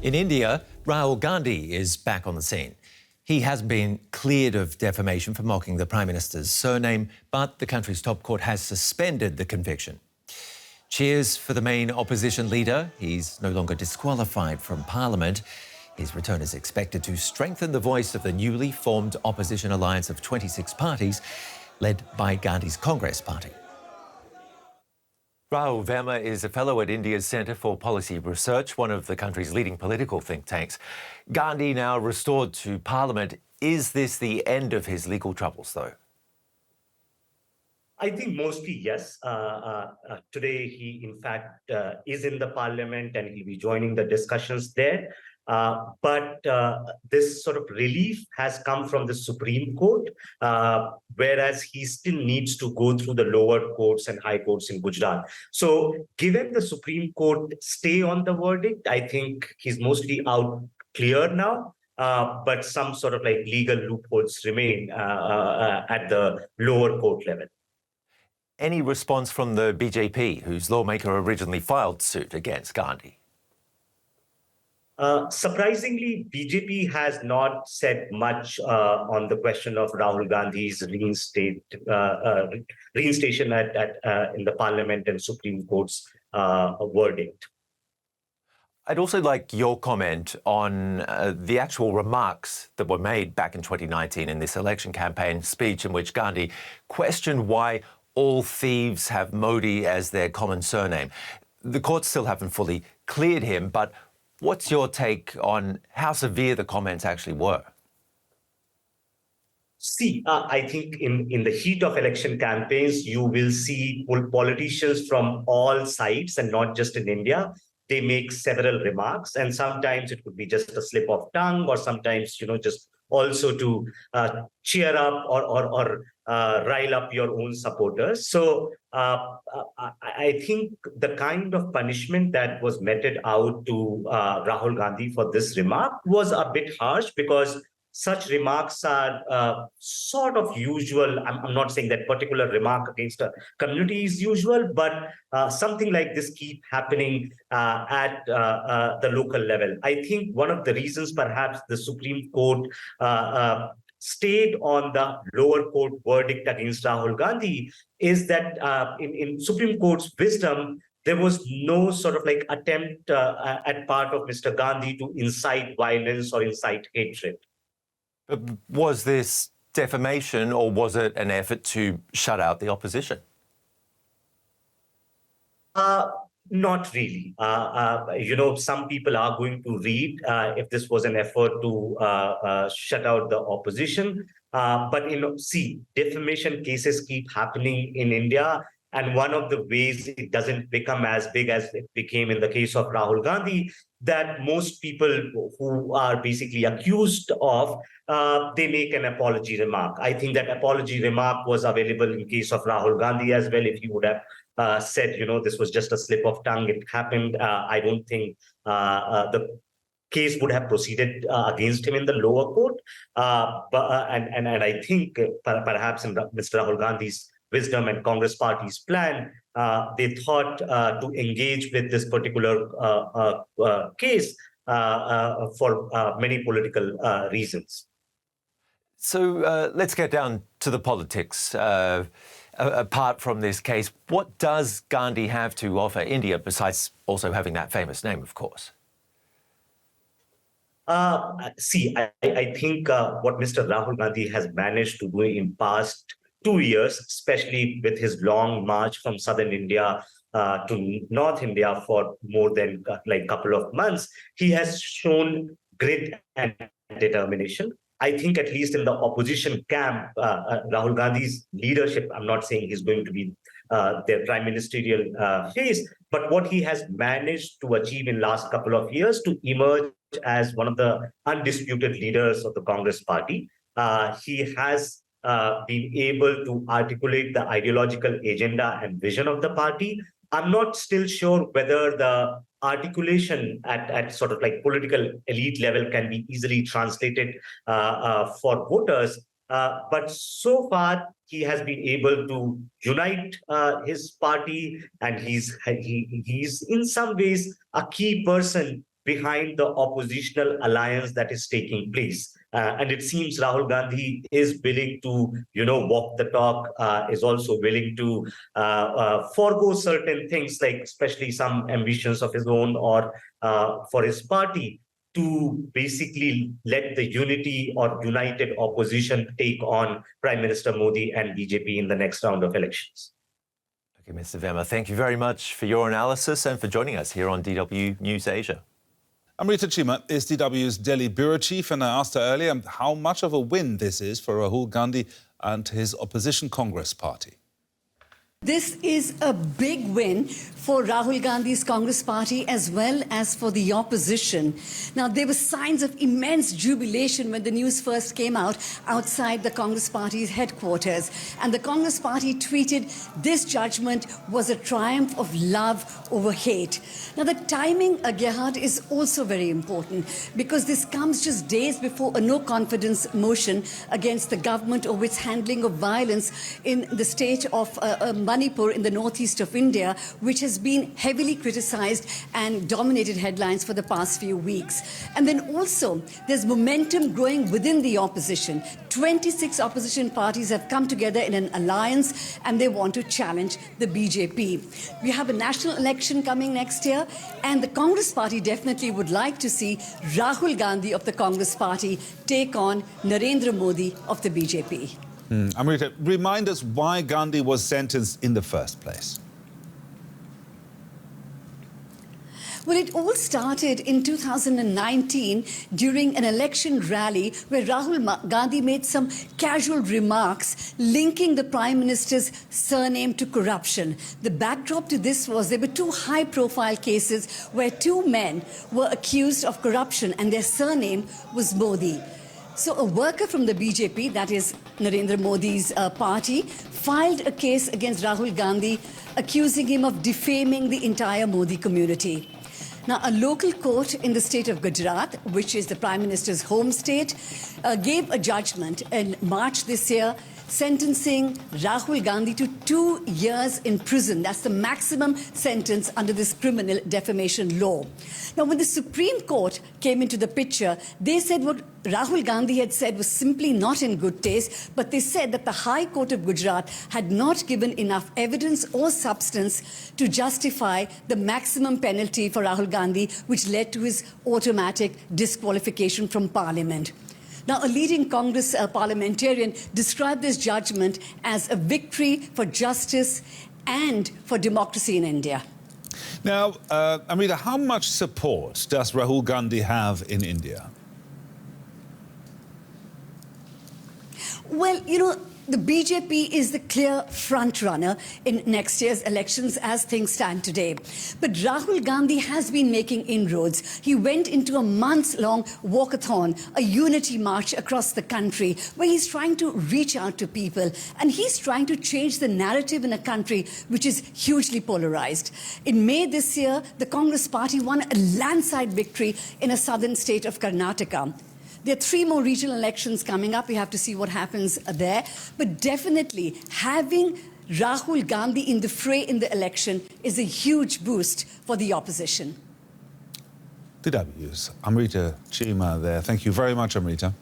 In India, Rahul Gandhi is back on the scene. He hasn't been cleared of defamation for mocking the Prime Minister's surname, but the country's top court has suspended the conviction. Cheers for the main opposition leader. He's no longer disqualified from Parliament. His return is expected to strengthen the voice of the newly formed opposition alliance of 26 parties, led by Gandhi's Congress party. Rahul Verma is a fellow at India's Centre for Policy Research, one of the country's leading political think tanks. Gandhi now restored to Parliament. Is this the end of his legal troubles, though? I think mostly yes. Today, he in fact is in the Parliament and he'll be joining the discussions there. But this sort of relief has come from the Supreme Court, whereas he still needs to go through the lower courts and high courts in Gujarat. So given the Supreme Court stay on the verdict, I think he's mostly out clear now. But some sort of like legal loopholes remain at the lower court level. Any response from the BJP, whose lawmaker originally filed suit against Gandhi? Surprisingly, BJP has not said much on the question of Rahul Gandhi's reinstation in the Parliament and Supreme Court's verdict. I'd also like your comment on the actual remarks that were made back in 2019 in this election campaign speech in which Gandhi questioned why all thieves have Modi as their common surname. The courts still haven't fully cleared him, but what's your take on how severe the comments actually were? See, I think in the heat of election campaigns, you will see politicians from all sides and not just in India. They make several remarks, and sometimes it could be just a slip of tongue, or sometimes, just also to cheer up or rile up your own supporters. So I think the kind of punishment that was meted out to Rahul Gandhi for this remark was a bit harsh, because such remarks are sort of usual. I'm not saying that particular remark against a community is usual, but something like this keep happening at the local level. I think one of the reasons perhaps the Supreme Court stayed on the lower court verdict against Rahul Gandhi is that in Supreme Court's wisdom, there was no sort of like attempt at part of Mr. Gandhi to incite violence or incite hatred. Was this defamation, or was it an effort to shut out the opposition? Not really. Some people are going to read if this was an effort to shut out the opposition. But defamation cases keep happening in India. And one of the ways it doesn't become as big as it became in the case of Rahul Gandhi, that most people who are basically accused of, they make an apology remark. I think that apology remark was available in case of Rahul Gandhi as well. If he would have said, this was just a slip of tongue, it happened, I don't think the case would have proceeded against him in the lower court. And I think perhaps in Mr. Rahul Gandhi's wisdom and Congress party's plan, they thought to engage with this particular case for many political reasons. So let's get down to the politics. Apart from this case, what does Gandhi have to offer India, besides also having that famous name, of course? I think what Mr. Rahul Gandhi has managed to do in past 2 years, especially with his long march from southern India to North India for more than a couple of months, he has shown grit and determination. I think at least in the opposition camp, Rahul Gandhi's leadership, I'm not saying he's going to be their prime ministerial face, but what he has managed to achieve in last couple of years to emerge as one of the undisputed leaders of the Congress party. He has been able to articulate the ideological agenda and vision of the party. I'm not still sure whether the articulation at sort of like political elite level can be easily translated for voters. But so far, he has been able to unite his party, and he's in some ways a key person behind the oppositional alliance that is taking place. And it seems Rahul Gandhi is willing to, walk the talk, is also willing to forego certain things, like especially some ambitions of his own or for his party, to basically let the unity or united opposition take on Prime Minister Modi and BJP in the next round of elections. Okay, Mr. Verma, thank you very much for your analysis and for joining us here on DW News Asia. Amrita Chima is DW's Delhi bureau chief, and I asked her earlier how much of a win this is for Rahul Gandhi and his opposition Congress party. This is a big win for Rahul Gandhi's Congress party as well as for the opposition. Now, there were signs of immense jubilation when the news first came out outside the Congress party's headquarters. And the Congress party tweeted, "This judgment was a triumph of love over hate." Now, the timing, Gerhard, is also very important because this comes just days before a no-confidence motion against the government over its handling of violence in the state of Manipur in the northeast of India, which has been heavily criticized and dominated headlines for the past few weeks. And then also, there's momentum growing within the opposition. 26 opposition parties have come together in an alliance and they want to challenge the BJP. We have a national election coming next year, and the Congress party definitely would like to see Rahul Gandhi of the Congress party take on Narendra Modi of the BJP. Amrita, remind us why Gandhi was sentenced in the first place. Well, it all started in 2019 during an election rally where Rahul Gandhi made some casual remarks linking the Prime Minister's surname to corruption. The backdrop to this was there were two high-profile cases where two men were accused of corruption and their surname was Modi. So a worker from the BJP, that is Narendra Modi's party, filed a case against Rahul Gandhi, accusing him of defaming the entire Modi community. Now, a local court in the state of Gujarat, which is the Prime Minister's home state, gave a judgment in March this year, sentencing Rahul Gandhi to 2 years in prison. That's the maximum sentence under this criminal defamation law. Now, when the Supreme Court came into the picture, they said what Rahul Gandhi had said was simply not in good taste, but they said that the High Court of Gujarat had not given enough evidence or substance to justify the maximum penalty for Rahul Gandhi, which led to his automatic disqualification from Parliament. Now, a leading Congress parliamentarian described this judgment as a victory for justice and for democracy in India. Now, Amrita, how much support does Rahul Gandhi have in India? Well, the BJP is the clear front-runner in next year's elections as things stand today. But Rahul Gandhi has been making inroads. He went into a months-long walkathon, a unity march across the country, where he's trying to reach out to people. And he's trying to change the narrative in a country which is hugely polarized. In May this year, the Congress party won a landslide victory in a southern state of Karnataka. There are 3 more regional elections coming up. We have to see what happens there. But definitely, having Rahul Gandhi in the fray in the election is a huge boost for the opposition. DW's Amrita Chima there. Thank you very much, Amrita.